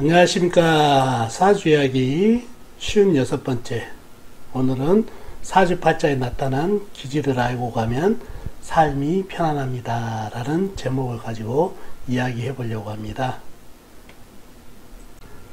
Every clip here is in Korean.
안녕하십니까. 사주이야기 56번째. 오늘은 사주팔자에 나타난 기질을 알고 가면 삶이 편안합니다 라는 제목을 가지고 이야기해 보려고 합니다.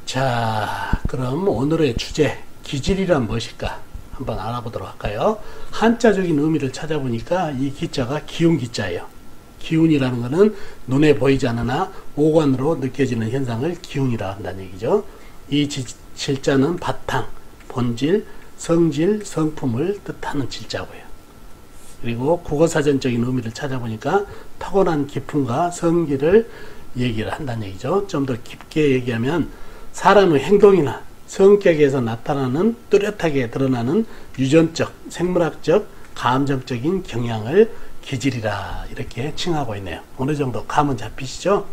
자, 그럼 오늘의 주제, 기질이란 무엇일까 한번 알아보도록 할까요? 한자적인 의미를 찾아보니까 이 기자가 기운 기자예요. 기운이라는 것은 눈에 보이지 않으나 오감으로 느껴지는 현상을 기운이라 한다는 얘기죠. 이 질자는 바탕, 본질, 성질, 성품을 뜻하는 질자고요. 그리고 국어사전적인 의미를 찾아보니까 타고난 기품과 성질을 얘기를 한다는 얘기죠. 좀 더 깊게 얘기하면 사람의 행동이나 성격에서 나타나는 뚜렷하게 드러나는 유전적, 생물학적, 감정적인 경향을 기질이라 이렇게 칭하고 있네요. 어느 정도 감은 잡히시죠?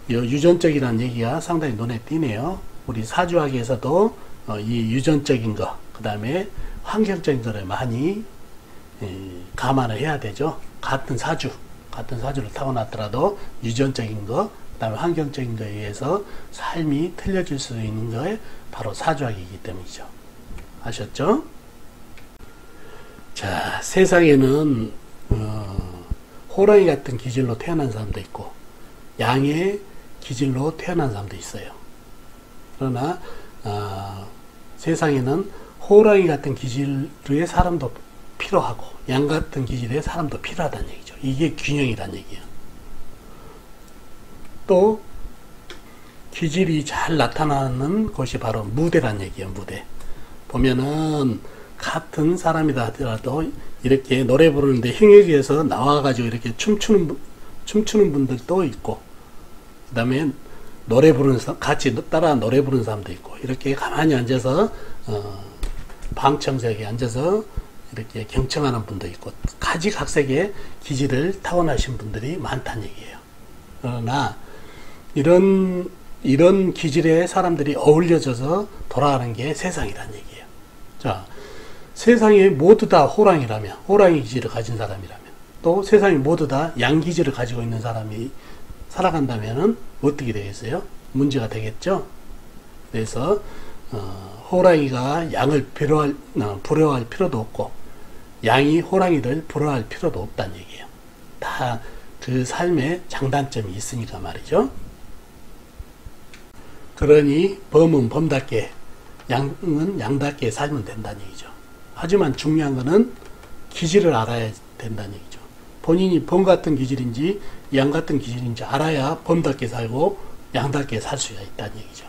유전적이라는 얘기가 상당히 눈에 띄네요. 우리 사주학에서도 이 유전적인 거, 그 다음에 환경적인 거를 많이 감안을 해야 되죠. 같은 사주를 타고났더라도 유전적인 거, 그 다음에 환경적인 거에 의해서 삶이 틀려질 수 있는 거에 바로 사주학이기 때문이죠. 아셨죠? 자, 세상에는 호랑이 같은 기질로 태어난 사람도 있고 양의 기질로 태어난 사람도 있어요. 그러나 세상에는 호랑이 같은 기질의 사람도 필요하고 양 같은 기질의 사람도 필요하다는 얘기죠. 이게 균형이라는 얘기예요. 또 기질이 잘 나타나는 것이 바로 무대라는 얘기예요. 무대. 보면은 같은 사람이다 하더라도 이렇게 노래 부르는데 행역에서 나와가지고 이렇게 춤추는 분들도 있고, 그 다음에 같이 따라 노래 부르는 사람도 있고, 이렇게 가만히 앉아서 방청석에 앉아서 이렇게 경청하는 분도 있고, 가지각색의 기질을 타고나신 분들이 많다는 얘기예요. 그러나 이런 기질의 사람들이 어울려져서 돌아가는 게 세상이라는 얘기예요. 자, 세상에 모두 다 호랑이라면, 호랑이 기질을 가진 사람이라면, 또 세상에 모두 다 양 기질을 가지고 있는 사람이 살아간다면은 어떻게 되겠어요? 문제가 되겠죠? 그래서 호랑이가 양을 부러워할 필요도 없고 양이 호랑이를 부러워할 필요도 없다는 얘기예요. 다 그 삶에 장단점이 있으니까 말이죠. 그러니 범은 범답게, 양은 양답게 살면 된다는 얘기죠. 하지만 중요한 것은 기질을 알아야 된다는 얘기죠. 본인이 범 같은 기질인지 양 같은 기질인지 알아야 범답게 살고 양답게 살 수가 있다는 얘기죠.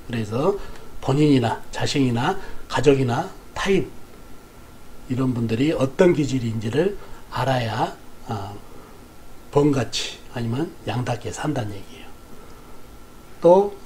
그래서 본인이나 자신이나 가족이나 타인 이런 분들이 어떤 기질인지를 알아야 범같이 아니면 양답게 산다는 얘기예요. 또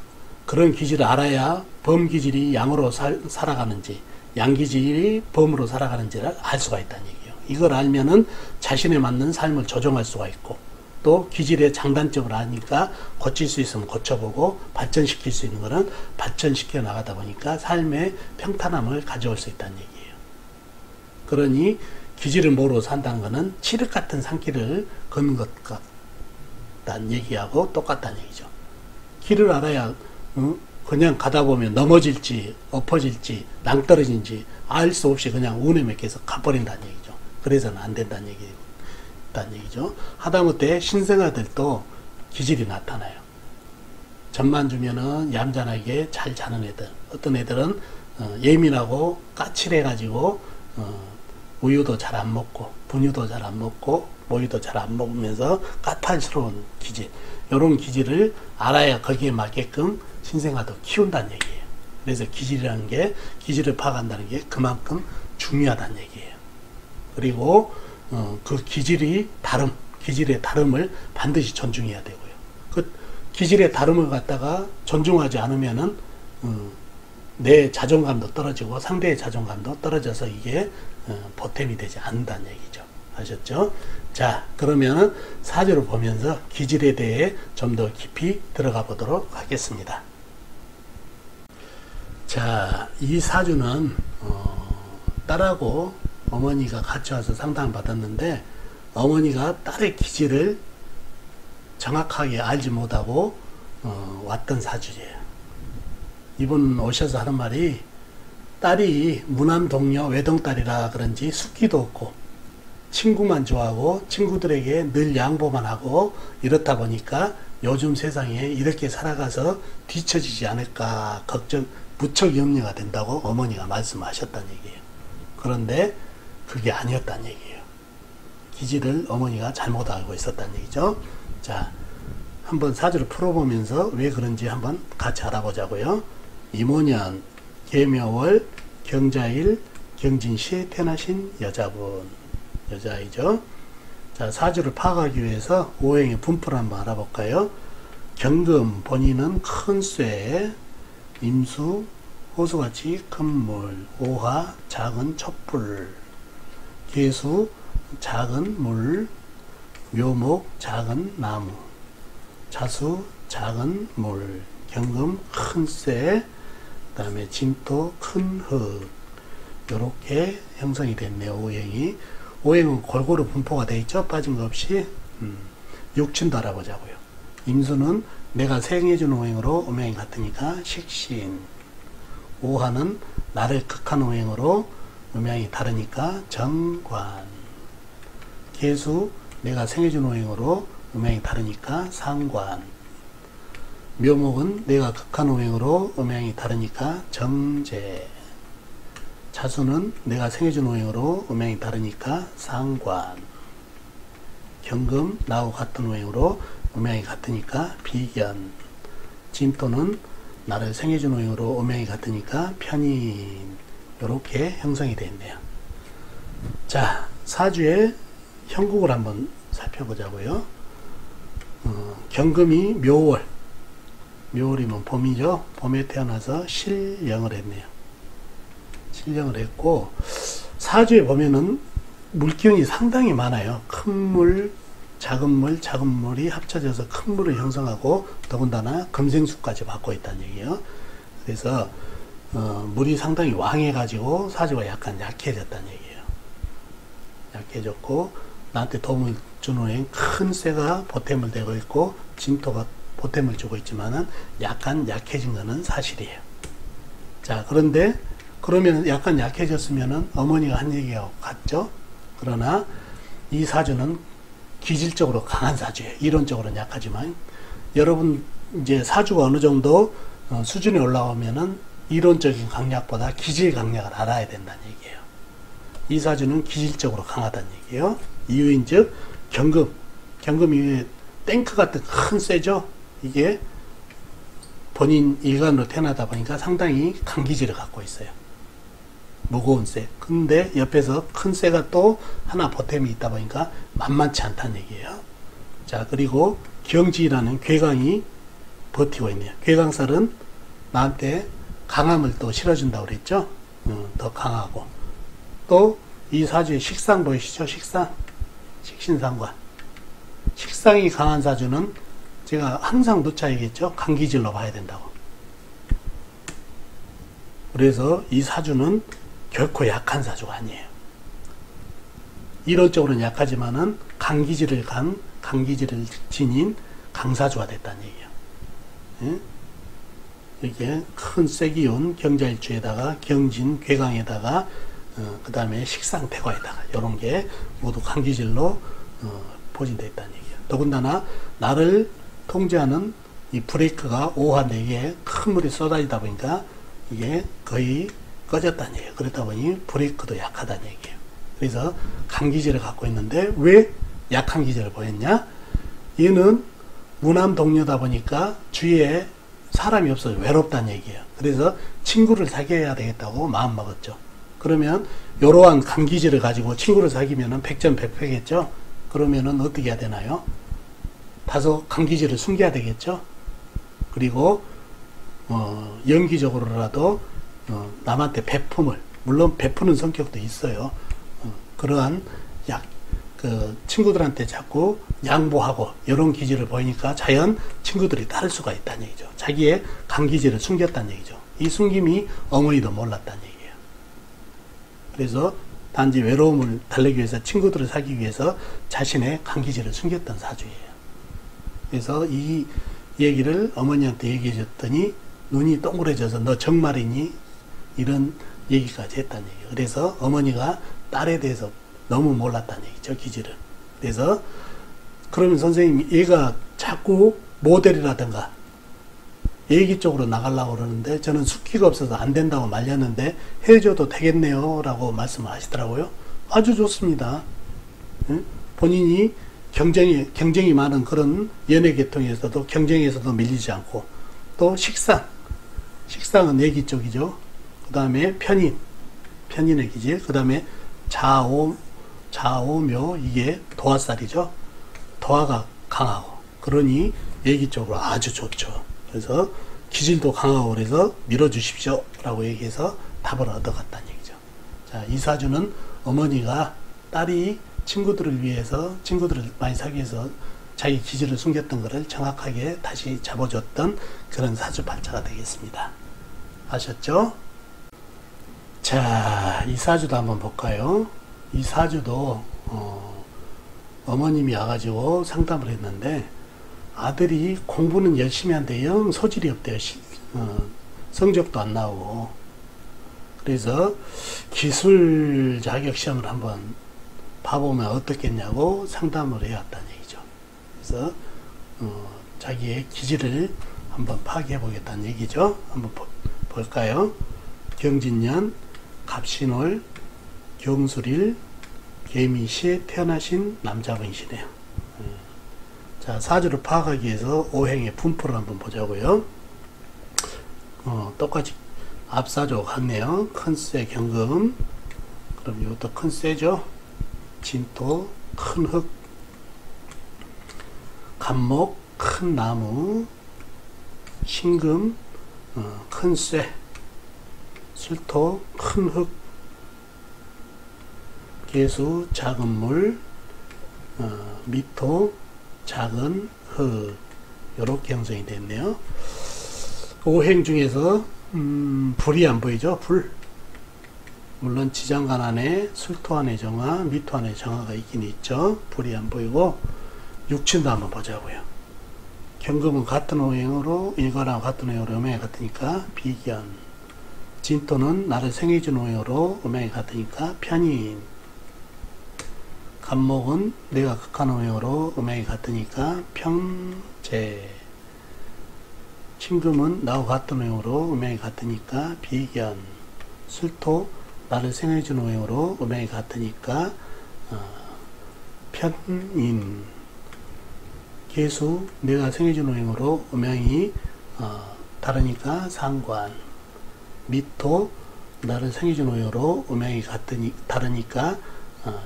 그런 기질을 알아야 범 기질이 양으로 살아가는지 양 기질이 범으로 살아가는지를 알 수가 있다는 얘기예요. 이걸 알면은 자신에 맞는 삶을 조정할 수가 있고, 또 기질의 장단점을 아니까 고칠 수 있으면 고쳐보고 발전시킬 수 있는 거는 발전시켜 나가다 보니까 삶의 평탄함을 가져올 수 있다는 얘기예요. 그러니 기질을 모르고 산다는 것은 칠흑 같은 산길을 걷는 것 같다는 얘기하고 똑같다는 얘기죠. 길을 알아야 그냥 가다 보면 넘어질지 엎어질지 낭떠러진지 알 수 없이 그냥 운에 맡겨서 가버린다는 얘기죠. 그래서는 안 된다는 얘기죠. 하다못해 신생아들도 기질이 나타나요. 젖만 주면은 얌전하게 잘 자는 애들, 어떤 애들은 예민하고 까칠해가지고 우유도 잘 안 먹고 분유도 잘 안 먹고 모유도 잘 안 먹으면서 까탈스러운 기질, 이런 기질을 알아야 거기에 맞게끔 신생아도 키운다는 얘기예요. 그래서 기질이라는 게, 기질을 파악한다는 게 그만큼 중요하다는 얘기예요. 그리고 그 기질의 다름을 반드시 존중해야 되고요. 그 기질의 다름을 갖다가 존중하지 않으면은 내 자존감도 떨어지고 상대의 자존감도 떨어져서 이게 보탬이 되지 않는다는 얘기죠. 아셨죠? 자, 그러면 사주를 보면서 기질에 대해 좀 더 깊이 들어가 보도록 하겠습니다. 자, 이 사주는 딸하고 어머니가 같이 와서 상담을 받았는데, 어머니가 딸의 기질을 정확하게 알지 못하고 왔던 사주예요. 이분 오셔서 하는 말이 딸이 무남 동녀 외동딸이라 그런지 숙기도 없고 친구만 좋아하고 친구들에게 늘 양보만 하고 이렇다 보니까 요즘 세상에 이렇게 살아가서 뒤처지지 않을까 걱정, 무척 염려가 된다고 어머니가 말씀하셨다는 얘기예요. 그런데 그게 아니었다는 얘기예요. 기지를 어머니가 잘못 알고 있었다는 얘기죠. 자, 한번 사주를 풀어보면서 왜 그런지 한번 같이 알아보자고요. 임오년, 계묘월, 경자일, 경진시에 태어나신 여자분, 여자아이죠. 자, 사주를 파악하기 위해서 오행의 분포를 한번 알아볼까요? 경금, 본인은 큰 쇠, 임수, 호수같이 큰 물, 오화, 작은 촛불, 계수, 작은 물, 묘목, 작은 나무, 자수, 작은 물, 경금, 큰 쇠, 그 다음에 진토, 큰 흙, 요렇게 형성이 됐네요. 오행이. 오행은 골고루 분포가 되어 있죠. 빠진 거 없이. 육친도 알아보자고요. 임수는 내가 생해준 오행으로 음양이 같으니까 식신. 오화는 나를 극한 오행으로 음양이 다르니까 정관. 계수, 내가 생해준 오행으로 음양이 다르니까 상관. 묘목은 내가 극한 오행으로 음양이 다르니까 정제. 자수는 내가 생해준 오행으로 음양이 다르니까 상관. 경금, 나하고 같은 오행으로 음양이 같으니까 비견. 진토는 나를 생해준 오행으로 음양이 같으니까 편인. 이렇게 형성이 되어 있네요. 자, 사주의 형국을 한번 살펴보자고요. 경금이 묘월. 묘월이면 봄이죠. 봄에 태어나서 실령을 했네요. 실령을 했고, 사주에 보면은 물기운이 상당히 많아요. 큰 물, 작은 물, 작은 물이 합쳐져서 큰 물을 형성하고 더군다나 금생수까지 받고 있다는 얘기예요. 그래서 물이 상당히 왕해가지고 사주가 약간 약해졌다는 얘기예요. 약해졌고 나한테 도움을 주는 애는 큰 쇠가 보탬을 되고 있고 진토가 보탬을 주고 있지만은 약간 약해진 거는 사실이에요. 자, 그런데 그러면 약간 약해졌으면은 어머니가 한 얘기가 같죠? 그러나 이 사주는 기질적으로 강한 사주예요. 이론적으로는 약하지만 여러분 이제 사주가 어느 정도 수준에 올라오면은 이론적인 강약보다 기질 강약을 알아야 된다는 얘기예요. 이 사주는 기질적으로 강하다는 얘기예요. 이유인즉 경금 이후에 탱크 같은 큰 쇠죠. 이게 본인 일간으로 태어나다 보니까 상당히 강기질을 갖고 있어요. 무거운 쇠. 근데 옆에서 큰 쇠가 또 하나 보탬이 있다 보니까 만만치 않다는 얘기예요. 자, 그리고 경지라는 괴강이 버티고 있네요. 괴강살은 나한테 강함을 또 실어준다고 그랬죠. 더 강하고. 또 이 사주의 식상 보이시죠? 식상. 식신상관. 식상이 강한 사주는 제가 항상 누차 얘기했죠. 강기질로 봐야 된다고. 그래서 이 사주는 결코 약한 사주가 아니에요. 이론적으로는 약하지만은 강기질을 지닌 강사주가 됐다는 얘기예요. 예? 이렇게 큰 쇠기운 경자일주에다가 경진 괴강에다가 그 다음에 식상태과에다가 이런 게 모두 강기질로 포진되어 있다는 얘기예요. 더군다나 나를 통제하는 이 브레이크가 5화 4개에 큰 물이 쏟아지다 보니까 이게 거의 꺼졌다는 얘기예요. 그렇다 보니 브레이크도 약하다는 얘기예요. 그래서 강기질을 갖고 있는데 왜 약한 기질을 보였냐? 얘는 무남 동료다 보니까 주위에 사람이 없어서 외롭다는 얘기예요. 그래서 친구를 사귀어야 되겠다고 마음먹었죠. 그러면 이러한 강기질을 가지고 친구를 사귀면은 백전백패겠죠. 그러면은 어떻게 해야 되나요? 다소 강기질을 숨겨야 되겠죠. 그리고 연기적으로라도 남한테 베품을, 물론 베푸는 성격도 있어요. 그러한 친구들한테 자꾸 양보하고 이런 기질을 보이니까 자연 친구들이 따를 수가 있다는 얘기죠. 자기의 강기질을 숨겼다는 얘기죠. 이 숨김이 어머니도 몰랐다는 얘기예요. 그래서 단지 외로움을 달래기 위해서 친구들을 사귀기 위해서 자신의 강기질을 숨겼던 사주예요. 그래서 이 얘기를 어머니한테 얘기해 줬더니 눈이 동그래져서 너 정말이니? 이런 얘기까지 했다는 얘기예요. 그래서 어머니가 딸에 대해서 너무 몰랐다는 얘기죠, 기질을. 그래서 그러면 선생님, 얘가 자꾸 모델이라든가 얘기 쪽으로 나가려고 그러는데 저는 숙기가 없어서 안 된다고 말렸는데 해줘도 되겠네요 라고 말씀을 하시더라고요. 아주 좋습니다. 응? 본인이 경쟁이 많은 그런 연예 계통에서도 경쟁에서도 밀리지 않고, 또 식상은 얘기 쪽이죠. 그 다음에 편인의 기질, 그 다음에 자오묘, 이게 도화살이죠. 도화가 강하고, 그러니 얘기 쪽으로 아주 좋죠. 그래서 기질도 강하고 그래서 밀어주십시오 라고 얘기해서 답을 얻어갔다는 얘기죠. 자, 이 사주는 어머니가 딸이 친구들을 위해서, 친구들을 많이 사기 위해서 자기 기질을 숨겼던 것을 정확하게 다시 잡아줬던 그런 사주 발자가 되겠습니다. 아셨죠? 자, 이 사주도 한번 볼까요? 이 사주도 어머님이 와가지고 상담을 했는데 아들이 공부는 열심히 하는데 영 소질이 없대요. 성적도 안 나오고. 그래서 기술 자격 시험을 한번 봐보면 어떻겠냐고 상담을 해왔다는 얘기죠. 그래서 자기의 기질을 한번 파악해 보겠다는 얘기죠. 한번 볼까요? 경진년, 갑신월, 경술일, 개미시에 태어나신 남자분이시네요. 자, 사주를 파악하기 위해서 오행의 분포를 한번 보자고요. 똑같이 앞사주 같네요. 큰쇠 경금, 그럼 이것도 큰쇠죠. 진토, 큰 흙, 간목, 큰 나무, 신금, 큰 쇠, 술토, 큰 흙, 개수, 작은 물, 미토, 작은 흙, 이렇게 형성이 됐네요. 오행 중에서 불이 안 보이죠? 불. 물론 지장간 안에 술토 안에 정화, 미토 안에 정화가 있긴 있죠. 불이 안 보이고. 육친도 한번 보자고요. 경금은 같은 오행으로, 일과랑 같은 오행으로 음양이 같으니까 비견. 진토는 나를 생해준 오행으로 음양이 같으니까 편인. 간목은 내가 극한 오행으로 음양이 같으니까 평재. 신금은 나와 같은 오행으로 음양이 같으니까 비견. 술토 나를 생해준 오행으로 음양이 같으니까 편인. 개수 내가 생해준 오행으로 음양이 다르니까 상관. 미토 나를 생해준 오행으로 음양이 다르니까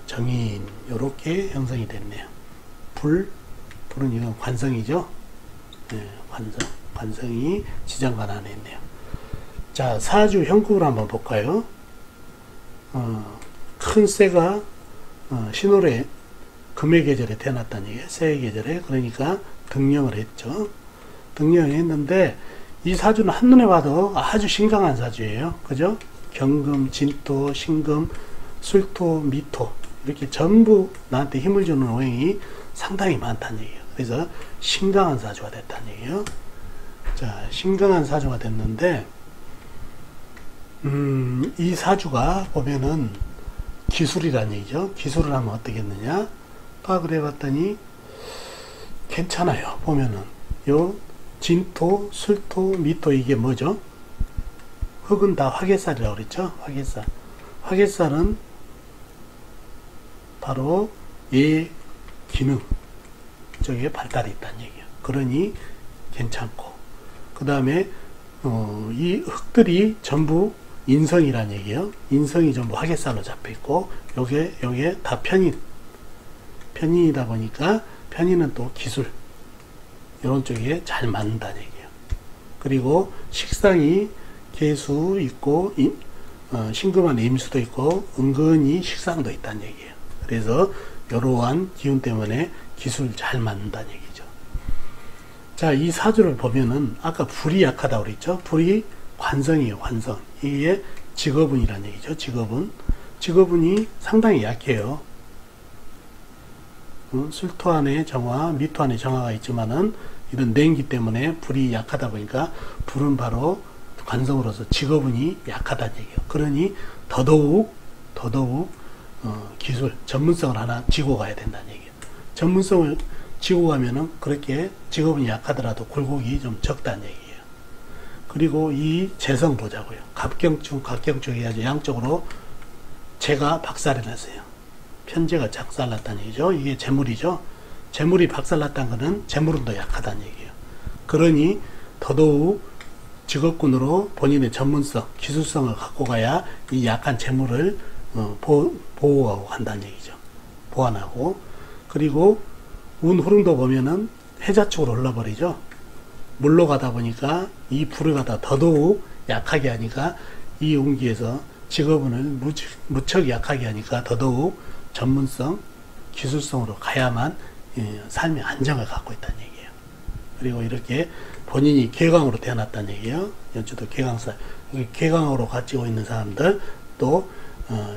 정인. 요렇게 형성이 됐네요. 불은 이건 관성이죠. 네, 관성이 지장간 안에 있네요. 자, 사주 형국을 한번 볼까요? 큰 쇠가 신월에 금의 계절에 태어났다는 얘기예요. 새의 계절에. 그러니까 등령을 했죠. 등령을 했는데 이 사주는 한눈에 봐도 아주 신강한 사주예요. 그죠? 경금, 진토, 신금, 술토, 미토 이렇게 전부 나한테 힘을 주는 오행이 상당히 많다는 얘기예요. 그래서 신강한 사주가 됐다는 얘기예요. 자, 신강한 사주가 됐는데 이 사주가 보면은 기술이라는 얘기죠. 기술을 하면 어떻겠느냐? 파악을 해봤더니 괜찮아요. 보면은 요 진토, 술토, 미토 이게 뭐죠? 흙은 다 화개살이라고 그랬죠. 화개살은 바로 예 기능 쪽에 발달이 있다는 얘기예요. 그러니 괜찮고, 그 다음에 이 흙들이 전부 인성이란 얘기예요. 인성이 전부 화개살로 잡혀 있고 요게 다 편인이다 보니까 편인은 또 기술 이런 쪽에 잘 맞는다는 얘기예요. 그리고 식상이 개수 있고 신금한 임수도 있고 은근히 식상도 있다는 얘기예요. 그래서 이러한 기운 때문에 기술 잘 맞는다는 얘기죠. 자, 이 사주를 보면은 아까 불이 약하다고 그랬죠. 불이 관성이에요. 관성. 이게 직업운이라는 얘기죠. 직업운이 상당히 약해요. 술토 안에 정화, 미토 안에 정화가 있지만은 이런 냉기 때문에 불이 약하다 보니까 불은 바로 관성으로서 직업운이 약하다는 얘기예요. 그러니 더더욱 기술, 전문성을 하나 지고 가야 된다는 얘기예요. 전문성을 지고 가면은 그렇게 직업운이 약하더라도 굴곡이 좀 적다는 얘기예요. 그리고 이 재성 보자고요. 갑경중, 갑경중 해야지 양쪽으로 재가 박살이 났어요. 편재가 작살났다는 얘기죠. 이게 재물이죠. 재물이 박살났다는 것은 재물운도 약하다는 얘기예요. 그러니 더더욱 직업군으로 본인의 전문성, 기술성을 갖고 가야 이 약한 재물을 보호하고 간다는 얘기죠. 보완하고. 그리고 운 흐름도 보면은 해자 쪽으로 흘러버리죠. 물로 가다 보니까 이 불을 갖다 더더욱 약하게 하니까 이 운기에서 직업운을 무척 약하게 하니까 더더욱 전문성, 기술성으로 가야만 삶의 안정을 갖고 있다는 얘기예요. 그리고 이렇게 본인이 개강으로 태어났다는 얘기예요. 연초도 개강살. 개강으로 가지고 있는 사람들 또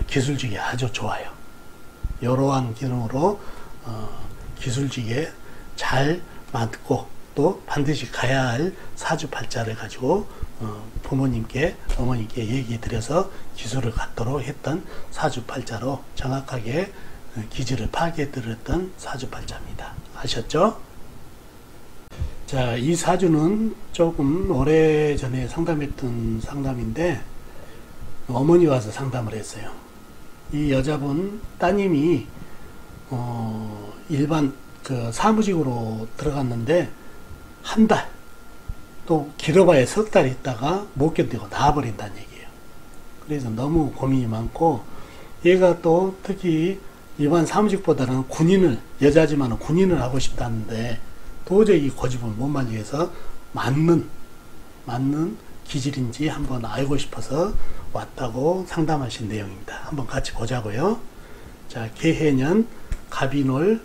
기술직이 아주 좋아요. 이러한 기능으로 기술직에 잘 맞고 또 반드시 가야 할 사주팔자를 가지고 부모님께 어머니께 얘기해 드려서 기술을 갖도록 했던 사주팔자로 정확하게 기질을 파악해 드렸던 사주팔자입니다. 아셨죠? 자, 이 사주는 조금 오래전에 상담했던 상담인데 어머니 와서 상담을 했어요. 이 여자분 따님이 일반 그 사무직으로 들어갔는데 한 달, 또 길어봐야 석 달 있다가 못 견디고 나와버린다는 얘기예요. 그래서 너무 고민이 많고, 얘가 또 특히 일반 사무직보다는 군인을, 여자지만 군인을 하고 싶다는데 도저히 이 고집을 못 말리해서 맞는 기질인지 한번 알고 싶어서 왔다고 상담하신 내용입니다. 한번 같이 보자고요. 자, 개해년 갑인월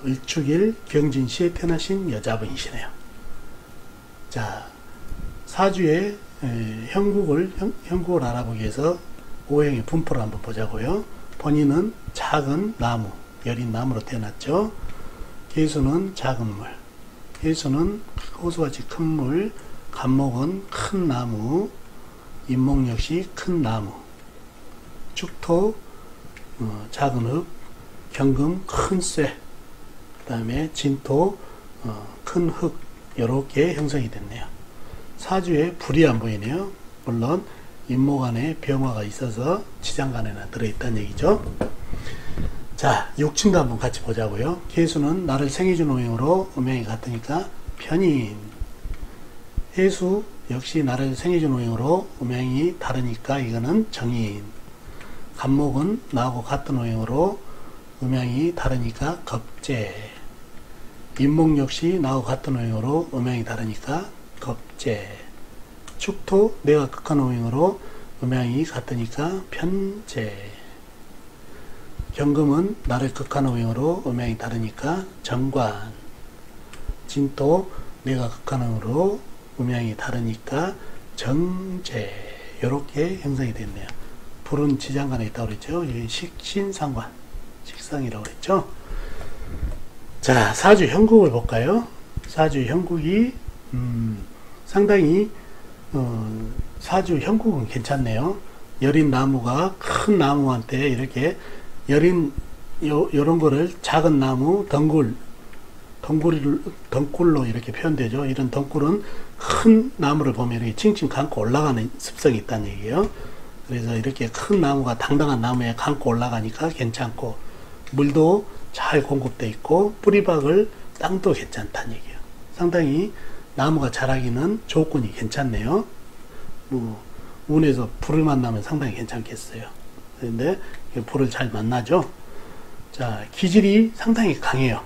을축일 경진시에 태어나신 여자분이시네요. 자, 사주의 형국을 알아보기 위해서 오행의 분포를 한번 보자고요. 본인은 작은 나무, 여린 나무로 태어났죠. 계수는 작은 물, 계수는 호수같이 큰 물, 간목은 큰 나무, 임목 역시 큰 나무, 축토 작은 흙, 경금 큰 쇠, 그 다음에 진토 큰 흙, 이렇게 형성이 됐네요. 사주에 불이 안 보이네요. 물론 임목 안에 병화가 있어서 지장간에나 들어있다는 얘기죠. 자, 육친도 한번 같이 보자고요. 계수는 나를 생해준 오행으로 음양이 같으니까 편인, 해수 역시 나를 생해준 오행으로 음양이 다르니까 이거는 정인, 간목은 나하고 같은 오행으로 음양이 다르니까 겁재, 임목 역시 나하고 같은 오행으로 음양이 다르니까 겁재, 축토 내가 극한 오행으로 음양이 같으니까 편재, 경금은 나를 극한 오행으로 음양이 다르니까 정관, 진토 내가 극한 오행으로 음양이 다르니까 정재, 이렇게 형성이 됐네요. 불은 지장간에 있다고 그랬죠. 식신상관, 식상이라고 그랬죠. 자, 사주 형국을 볼까요? 사주 형국이 상당히 사주 형국은 괜찮네요. 여린 나무가 큰 나무한테 이렇게 여린 요런 거를 작은 나무 덩굴로 이렇게 표현되죠. 이런 덩굴은 큰 나무를 보면 이렇게 칭칭 감고 올라가는 습성이 있다는 얘기예요. 그래서 이렇게 큰 나무가 당당한 나무에 감고 올라가니까 괜찮고, 물도 잘 공급되어 있고 뿌리박을 땅도 괜찮다는 얘기예요. 상당히 나무가 자라기는 조건이 괜찮네요. 운에서 불을 만나면 상당히 괜찮겠어요. 그런데 불을 잘 만나죠. 자, 기질이 상당히 강해요.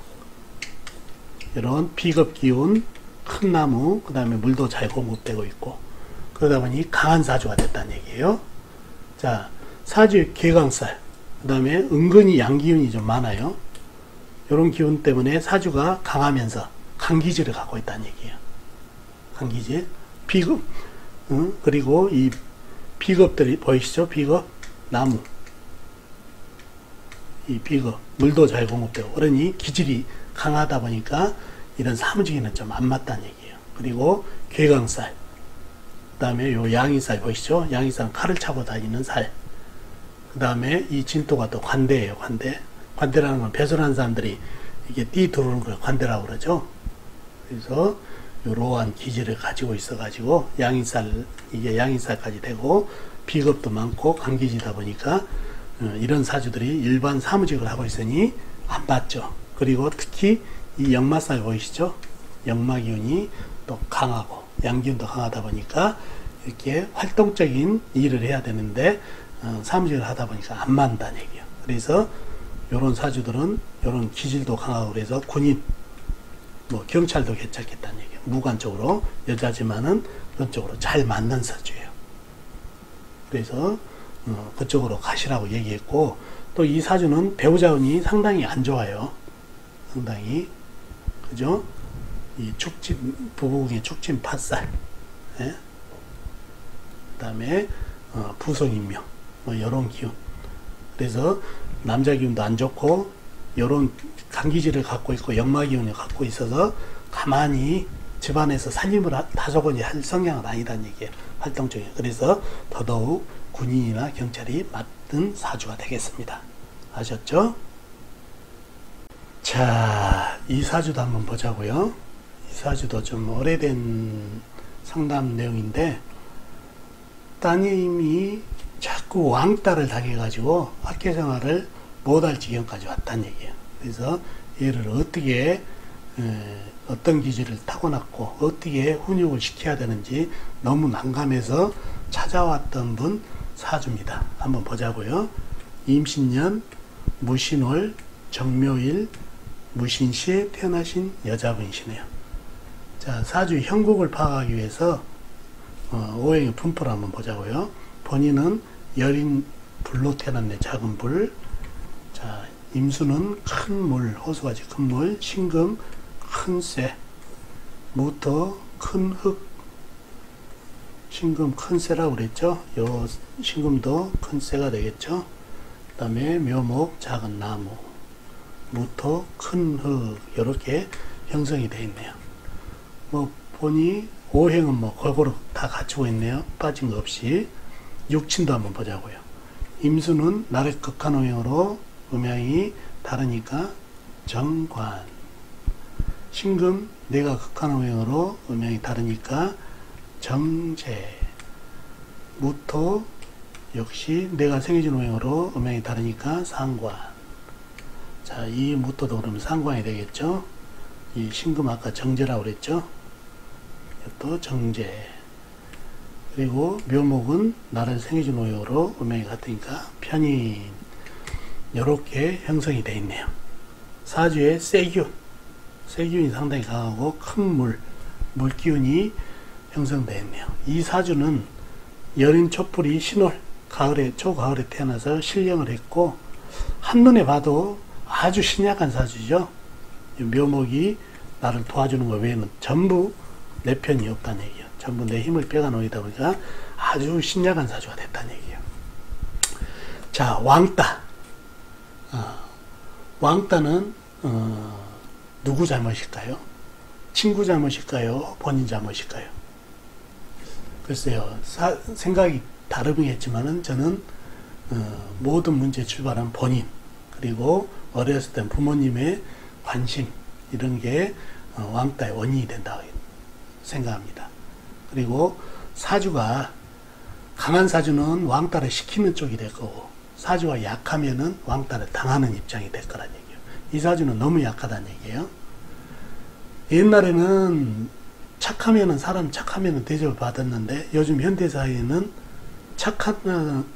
이런 비겁 기운, 큰 나무, 그 다음에 물도 잘 공급되고 있고, 그러다 보니 강한 사주가 됐다는 얘기예요. 자, 사주의 개강살, 그 다음에 은근히 양기운이 좀 많아요. 이런 기운 때문에 사주가 강하면서 강기질을 갖고 있다는 얘기예요. 강기질, 비겁, 그리고 이 비겁들이 보이시죠? 비겁, 나무, 이 비겁, 물도 잘 공급되고, 그러니 기질이 강하다 보니까 이런 사무지기는 좀 안 맞다는 얘기예요. 그리고 괴강살, 그 다음에 요 양이살 보이시죠? 양이살은 칼을 차고 다니는 살. 그 다음에 이 진토가 또 관대예요. 관대라는 건 배설한 사람들이 이게 띠 들어오는 걸 관대라고 그러죠. 그래서 이러한 기질을 가지고 있어 가지고 양이살, 이게 양이살까지 되고 비겁도 많고 감기지다 보니까 이런 사주들이 일반 사무직을 하고 있으니 안 맞죠. 그리고 특히 이 역마살 보이시죠? 역마기운이 또 강하고 양기운도 강하다 보니까 이렇게 활동적인 일을 해야 되는데 사무직을 하다 보니까 안 맞는다는 얘기예요. 그래서 이런 사주들은 이런 기질도 강하고 그래서 군인, 뭐 경찰도 괜찮겠다는 얘기예요. 무관적으로 여자지만은 그런 쪽으로 잘 맞는 사주예요. 그래서 그쪽으로 가시라고 얘기했고, 또 이 사주는 배우자운이 상당히 안 좋아요. 상당히, 그죠? 이 축진, 부부궁의 축진 팥살, 예? 그 다음에 부성인명, 뭐 이런 기운. 그래서 남자 기운도 안 좋고 이런 감기질을 갖고 있고 역마 기운을 갖고 있어서 가만히 집안에서 살림을 다소곳이 할 성향은 아니다는 얘기예요. 활동적인. 그래서 더더욱 군인이나 경찰이 맞는 사주가 되겠습니다. 아셨죠? 자, 이 사주도 한번 보자고요. 이 사주도 좀 오래된 상담 내용인데, 따님이 자꾸 왕따를 당해가지고 학교 생활을 못할 지경까지 왔다는 얘기예요. 그래서 얘를 어떻게 어떤 기질을 타고났고 어떻게 훈육을 시켜야 되는지 너무 난감해서 찾아왔던 분 사주입니다. 한번 보자고요. 임신년, 무신월, 정묘일, 무신시에 태어나신 여자분이시네요. 자, 사주 형국을 파악하기 위해서 오행의 분포를 한번 보자고요. 본인은 여린 불로 태어났네. 작은 불. 자, 임수는 큰 물, 호수같이 큰 물, 신금 큰 쇠, 무토 큰 흙, 신금 큰 쇠라고 그랬죠. 요 신금도 큰 쇠가 되겠죠. 그 다음에 묘목 작은 나무, 무토 큰 흙, 이렇게 형성이 되어 있네요. 뭐 보니 오행은 뭐 골고루 다 갖추고 있네요. 빠진 거 없이. 육친도 한번 보자고요. 임수는 나를 극한 오행으로 음양이 다르니까 정관. 신금 내가 극한 오행으로 음양이 다르니까 정제. 무토 역시 내가 생해진 오행으로 음양이 다르니까 상관. 자, 이 무토도 그러면 상관이 되겠죠. 이 신금 아까 정제라고 그랬죠. 또 정제. 그리고 묘목은 나를 생해진 오행으로 음양이 같으니까 편인. 이렇게 형성이 되어 있네요. 사주의 세기운이 상당히 강하고 큰 물기운이 형성되어 있네요. 이 사주는 여린 촛불이 신월, 초가을에 태어나서 신령을 했고 한눈에 봐도 아주 신약한 사주죠. 묘목이 나를 도와주는 것 외에는 전부 내 편이 없다는 얘기예요. 전부 내 힘을 빼가 놓이다 보니까 아주 신약한 사주가 됐다는 얘기예요. 자, 왕따. 왕따는 누구 잘못일까요? 친구 잘못일까요? 본인 잘못일까요? 글쎄요. 생각이 다르겠지만은 저는 모든 문제의 출발은 본인, 그리고 어렸을 때 부모님의 관심, 이런 게 왕따의 원인이 된다고 생각합니다. 그리고 사주가 강한 사주는 왕따를 시키는 쪽이 될 거고, 사주가 약하면은 왕따를 당하는 입장이 될 거란 얘기예요. 이 사주는 너무 약하다는 얘기예요. 옛날에는 사람 착하면은 대접을 받았는데 요즘 현대사회에는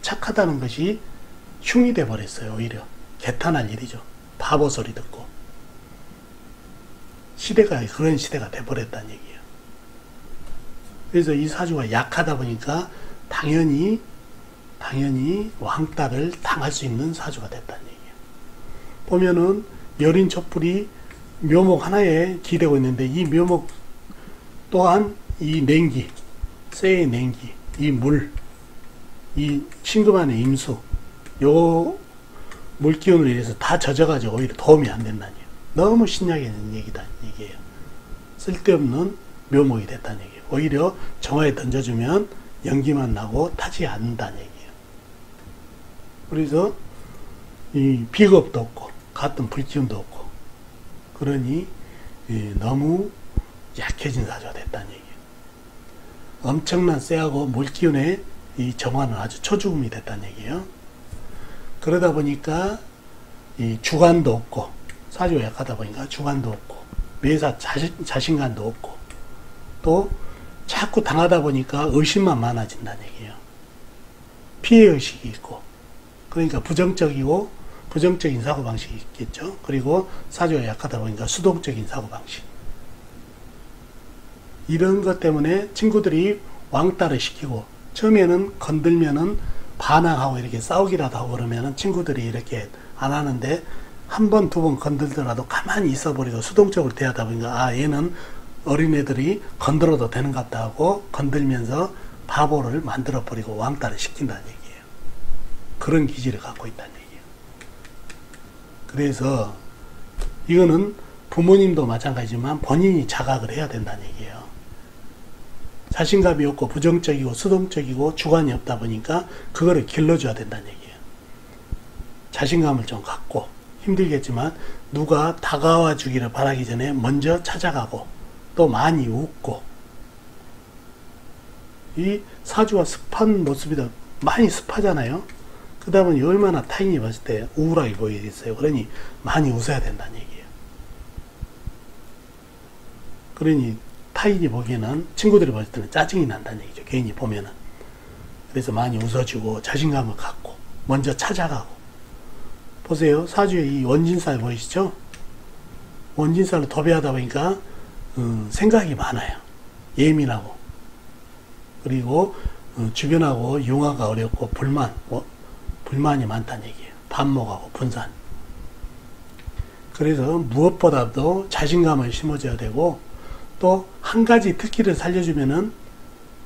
착하다는 것이 흉이 돼 버렸어요. 오히려 개탄할 일이죠. 바보 소리 듣고. 시대가 그런 시대가 돼 버렸다는 얘기예요. 그래서 이 사주가 약하다 보니까 당연히 왕따를 당할 수 있는 사주가 됐다는 얘기예요. 보면은 여린 촛불이 묘목 하나에 기대고 있는데 이 묘목 또한 이 냉기, 쇠의 냉기, 이 물, 이 신금 안의 임수, 요 물기운을 인해서 다 젖어가지고 오히려 도움이 안 된다는 얘기예요. 너무 신약한 얘기다, 얘기예요. 쓸데없는 묘목이 됐다는 얘기예요. 오히려 정화에 던져주면 연기만 나고 타지 않는다는 얘기예요. 그래서 이 비겁도 없고 같은 불기운도 없고 그러니 너무 약해진 사주가 됐다는 얘기예요. 엄청난 쇠하고 물기운의 이 정화는 아주 초죽음이 됐다는 얘기예요. 그러다 보니까 이 주관도 없고 사주가 약하다 보니까 주관도 없고 매사 자신감도 없고 또 자꾸 당하다 보니까 의심만 많아진다는 얘기예요. 피해의식이 있고 그러니까 부정적인 사고방식이 있겠죠. 그리고 사주가 약하다 보니까 수동적인 사고방식. 이런 것 때문에 친구들이 왕따를 시키고 처음에는 건들면은 반항하고 이렇게 싸우기라도 하고 그러면은 친구들이 이렇게 안 하는데 한 번, 두 번 건들더라도 가만히 있어버리고 수동적으로 대하다 보니까 아 얘는 어린애들이 건들어도 되는 것 같다 하고 건들면서 바보를 만들어버리고 왕따를 시킨다는 얘기예요. 그런 기질을 갖고 있다는 얘기예요. 그래서 이거는 부모님도 마찬가지지만 본인이 자각을 해야 된다는 얘기예요. 자신감이 없고 부정적이고 수동적이고 주관이 없다 보니까 그거를 길러줘야 된다는 얘기예요. 자신감을 좀 갖고 힘들겠지만 누가 다가와 주기를 바라기 전에 먼저 찾아가고 또 많이 웃고 이 사주가 습한 모습이다. 많이 습하잖아요. 그 다음에 얼마나 타인이 봤을 때 우울하게 보이겠어요. 그러니 많이 웃어야 된다는 얘기예요. 그러니 타인이 보기에는 친구들이 봤을 때는 짜증이 난다는 얘기죠. 개인이 보면은. 그래서 많이 웃어주고 자신감을 갖고 먼저 찾아가고 보세요. 사주에 이 원진살 보이시죠? 원진살로 도배하다 보니까 생각이 많아요. 예민하고 그리고 주변하고 융화가 어렵고 불만이 많다는 얘기예요. 반목하고 분산. 그래서 무엇보다도 자신감을 심어줘야 되고 또 한 가지 특기를 살려주면은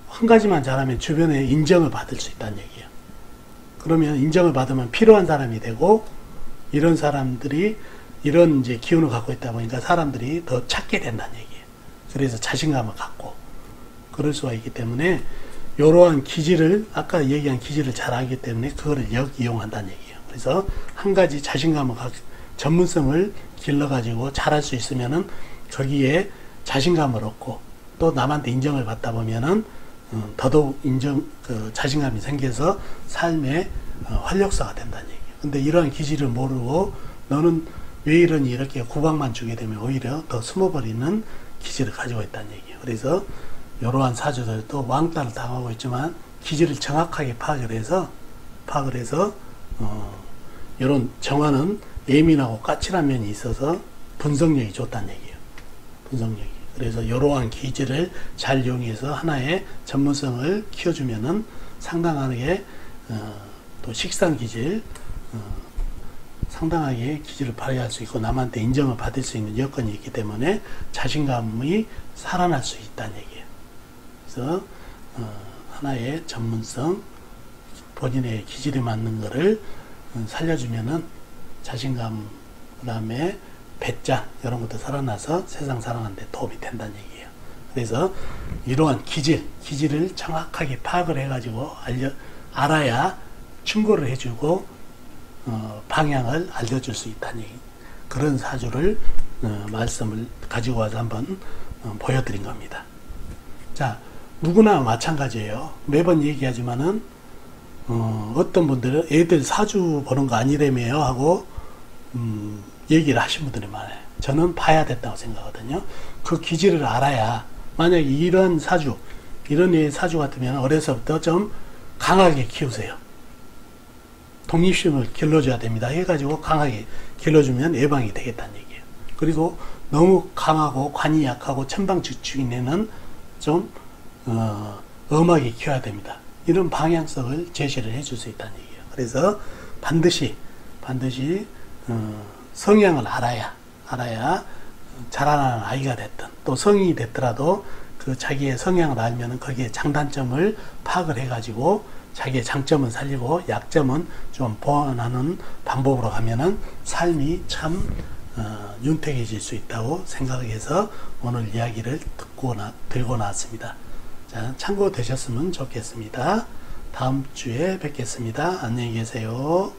한 가지만 잘하면 주변에 인정을 받을 수 있다는 얘기예요. 그러면 인정을 받으면 필요한 사람이 되고 이런 사람들이 이런 이제 기운을 갖고 있다 보니까 사람들이 더 찾게 된다는 얘기예요. 그래서 자신감을 갖고 그럴 수가 있기 때문에 이러한 기질을 아까 얘기한 기질을 잘 알기 때문에 그거를 역이용한다는 얘기예요. 그래서 한 가지 자신감을 전문성을 길러가지고 잘할 수 있으면은 거기에 자신감을 얻고 또 남한테 인정을 받다 보면은 더더욱 자신감이 생겨서 삶의 활력소가 된다는 얘기예요. 근데 이러한 기질을 모르고 너는 왜 이러니 이렇게 구박만 주게 되면 오히려 더 숨어버리는 기질을 가지고 있다는 얘기예요. 그래서 이러한 사주들도 왕따를 당하고 있지만 기질을 정확하게 파악을 해서 이런 정화는 예민하고 까칠한 면이 있어서 분석력이 좋다는 얘기예요. 분석력이. 그래서 이러한 기질을 잘 이용해서 하나의 전문성을 키워주면은 상당하게 또 식상 기질 상당하게 기질을 발휘할 수 있고 남한테 인정을 받을 수 있는 여건이 있기 때문에 자신감이 살아날 수 있다는 얘기예요. 그래서 하나의 전문성 본인의 기질에 맞는 거를 살려주면은 자신감 그 다음에 배짱 이런 것도 살아나서 세상 살아가는 데 도움이 된다는 얘기예요. 그래서 이러한 기질을 정확하게 파악을 해가지고 알아야 충고를 해주고 방향을 알려줄 수 있다는 얘기. 그런 사주를 말씀을 가지고 와서 한번 보여드린 겁니다. 자, 누구나 마찬가지예요. 매번 얘기하지만은 어떤 분들은 애들 사주 보는 거 아니래매요 하고 얘기를 하신 분들이 많아요. 저는 봐야 됐다고 생각하거든요. 그 기질을 알아야 만약에 이런 사주 이런 류의 사주 같으면 어려서부터 좀 강하게 키우세요. 독립심을 길러줘야 됩니다. 해가지고 강하게 길러주면 예방이 되겠다는 얘기예요. 그리고 너무 강하고 관이 약하고 천방지축인 애는 좀 엄하게 키워야 됩니다. 이런 방향성을 제시를 해줄 수 있다는 얘기예요. 그래서 반드시 성향을 알아야 자라나는 아이가 됐든 또 성인이 됐더라도 그 자기의 성향을 알면 거기에 장단점을 파악을 해가지고 자기의 장점은 살리고 약점은 좀 보완하는 방법으로 가면은 삶이 참 윤택해질 수 있다고 생각해서 오늘 이야기를 들고 나왔습니다. 자, 참고 되셨으면 좋겠습니다. 다음 주에 뵙겠습니다. 안녕히 계세요.